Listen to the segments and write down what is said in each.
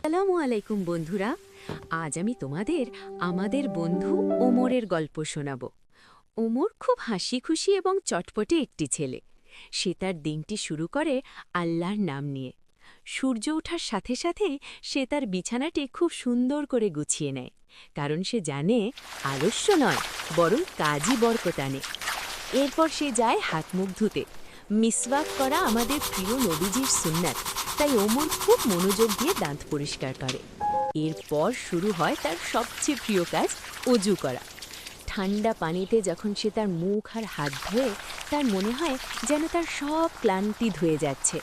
আসসালামু আলাইকুম বন্ধুরা। আজ আমি তোমাদের আমাদের বন্ধু ওমরের গল্প শোনাব। ওমর খুব হাসি খুশি এবং চটপটে একটি ছেলে। সে তার দিনটি শুরু করে আল্লাহর নাম নিয়ে। সূর্য ওঠার সাথে সাথেই সে তার বিছানাটি খুব সুন্দর করে গুছিয়ে নেয়, কারণ সে জানে আলস্য নয়, বরং কাজই বরকত আনে। এরপর সে যায় হাত মুখ ধুতে। মিসওয়াক করা আমাদের প্রিয় নবীজির সুন্নাত, তাই ওমর খুব মনোযোগ দিয়ে দাঁত পরিষ্কার করে। এরপর শুরু হয় তার সবচেয়ে প্রিয় কাজ, অজু করা। ঠান্ডা পানিতে যখন সে তার মুখ আর হাত ধোয়, তার মনে হয় যেন তার সব ক্লান্তি ধুয়ে যাচ্ছে।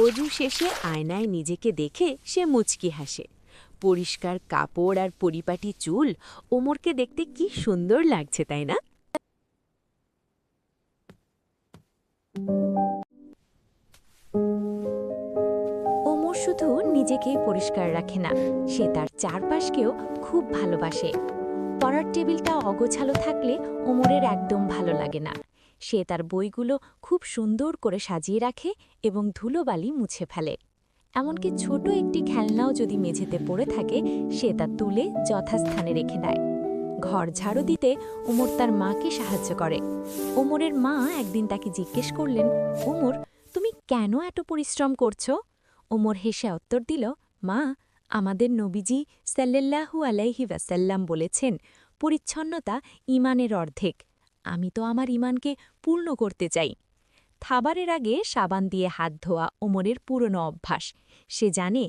অজু শেষে আয়নায় নিজেকে দেখে সে মুচকি হাসে। পরিষ্কার কাপড় আর পরিপাটি চুল ওমরকে দেখতে কি সুন্দর লাগছে, তাই না? ওমর শুধু নিজেকেই পরিষ্কার রাখে না, সে তার চারপাশকেও খুব ভালোবাসে। পড়ার টেবিলটা অগোছালো থাকলে ওমরের একদম ভালো লাগে না। সে তার বইগুলো খুব সুন্দর করে সাজিয়ে রাখে এবং ধুলোবালি মুছে ফেলে। এমনকি ছোট একটি খেলনাও যদি মেঝেতে পড়ে থাকে, সে তা তুলে যথাস্থানে রেখে দেয়। ঘর ঝাড়ু দিতে ওমর তার মাকে সাহায্য করে। ওমরের মা একদিন তাকে জিজ্ঞেস করলেন, ওমর, তুমি কেন এত পরিশ্রম করছো? ওমর হেসে উত্তর দিল, মা, আমাদের নবীজি সাল্লাল্লাহু আলাইহি ওয়াসাল্লাম বলেছেন, পরিচ্ছন্নতা ঈমানের অর্ধেক। আমি তো আমার ঈমানকে পূর্ণ করতে চাই। খাবারের আগে সাবান দিয়ে হাত ধোয়া ওমরের পুরনো অভ্যাস। সে জানে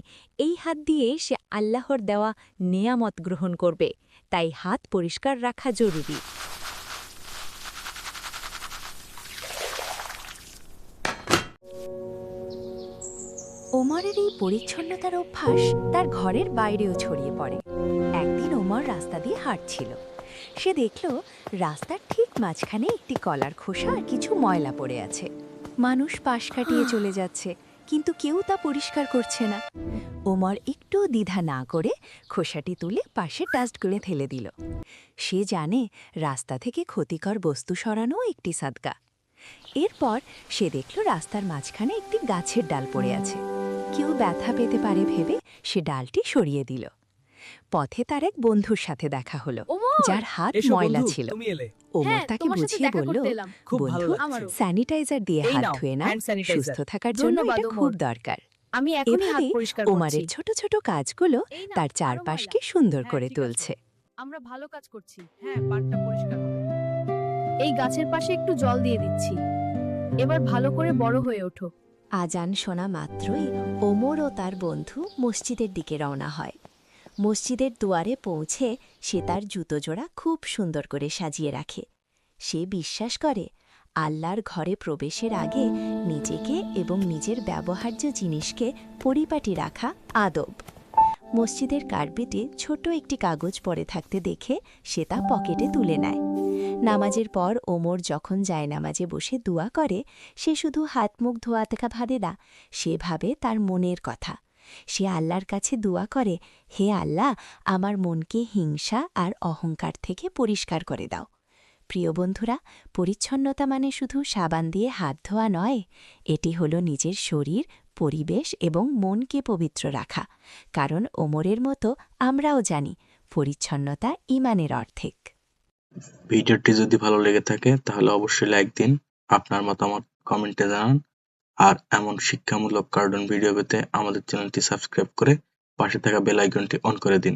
এই হাত দিয়ে সে আল্লাহর দেওয়া নেয়ামত গ্রহণ করবে, তাই হাত পরিষ্কার রাখা জরুরি। ওমরের এই পরিচ্ছন্নতার অভ্যাস তার ঘরের বাইরেও ছড়িয়ে পড়ে। একদিন ওমর রাস্তা দিয়ে হাঁটছিল। সে দেখল রাস্তার ঠিক মাঝখানে একটি কলার খোসা আর কিছু ময়লা পড়ে আছে। মানুষ পাশ কাটিয়ে চলে যাচ্ছে, কিন্তু কেউ তা পরিষ্কার করছে না। ওমর একটু দ্বিধা না করে খোসাটি তুলে পাশে ডাস্টবিনে ফেলে দিল। সে জানে রাস্তা থেকে ক্ষতিকর বস্তু সরানো একটি সাদকা। এরপর সে দেখল রাস্তার মাঝখানে একটি গাছের ডাল পড়ে আছে। কেউ ব্যথা পেতে পারে ভেবে সে ডালটি সরিয়ে দিল। পথে তার এক বন্ধুর সাথে দেখা হলো, যার হাত ময়লা ছিল। ওমর তাকে বুঝিয়ে বলল, বন্ধু, স্যানিটাইজার দিয়ে হাত ধুয়ে না, সুস্থ থাকার জন্য এটা খুব দরকার। এভাবে ওমরের ছোট ছোট কাজগুলো তার চারপাশকে সুন্দর করে তুলছে। আমরা ভালো কাজ করছি। হ্যাঁ, পাড়টা পরিষ্কার হবে। এই গাছের পাশে একটু জল দিয়ে দিচ্ছি। এবার ভালো করে বড় হয়ে ওঠো। আজান শোনা মাত্রই ওমর ও তার বন্ধু মসজিদের দিকে রওনা হয়। মসজিদের দুয়ারে পৌঁছে সে তার জুতো জোড়া খুব সুন্দর করে সাজিয়ে রাখে। সে বিশ্বাস করে আল্লাহর ঘরে প্রবেশের আগে নিজেকে এবং নিজের ব্যবহার্য জিনিসকে পরিপাটি রাখা আদব। মসজিদের কার্পেটে ছোট একটি কাগজ পড়ে থাকতে দেখে সে তা পকেটে তুলে নেয়। নামাজের পর ওমর যখন জায়নামাজে বসে দোয়া করে, সে শুধু হাত মুখ ধোয়া থেকে ভাবে না, সে ভাবে তার মনের কথা। সে আল্লাহর কাছে দোয়া করে, হে আল্লাহ, আমার মনকে হিংসা আর অহংকার থেকে পরিষ্কার করে দাও। প্রিয় বন্ধুরা, পরিচ্ছন্নতা মানে শুধু সাবান দিয়ে হাত ধোয়া নয়, এটি হলো নিজের শরীর, পরিবেশ এবং মনকে পবিত্র রাখা। কারণ ওমরের মতো আমরাও জানি পরিচ্ছন্নতা ঈমানের অর্ধেক। ভিডিওটি যদি ভালো লেগে থাকে তাহলে অবশ্যই লাইক দিন, আপনার মতামত কমেন্টে জানান, আর এমন শিক্ষামূলক কার্টুন ভিডিও পেতে আমাদের চ্যানেলটি সাবস্ক্রাইব করে পাশে থাকা বেল আইকনটি অন করে দিন।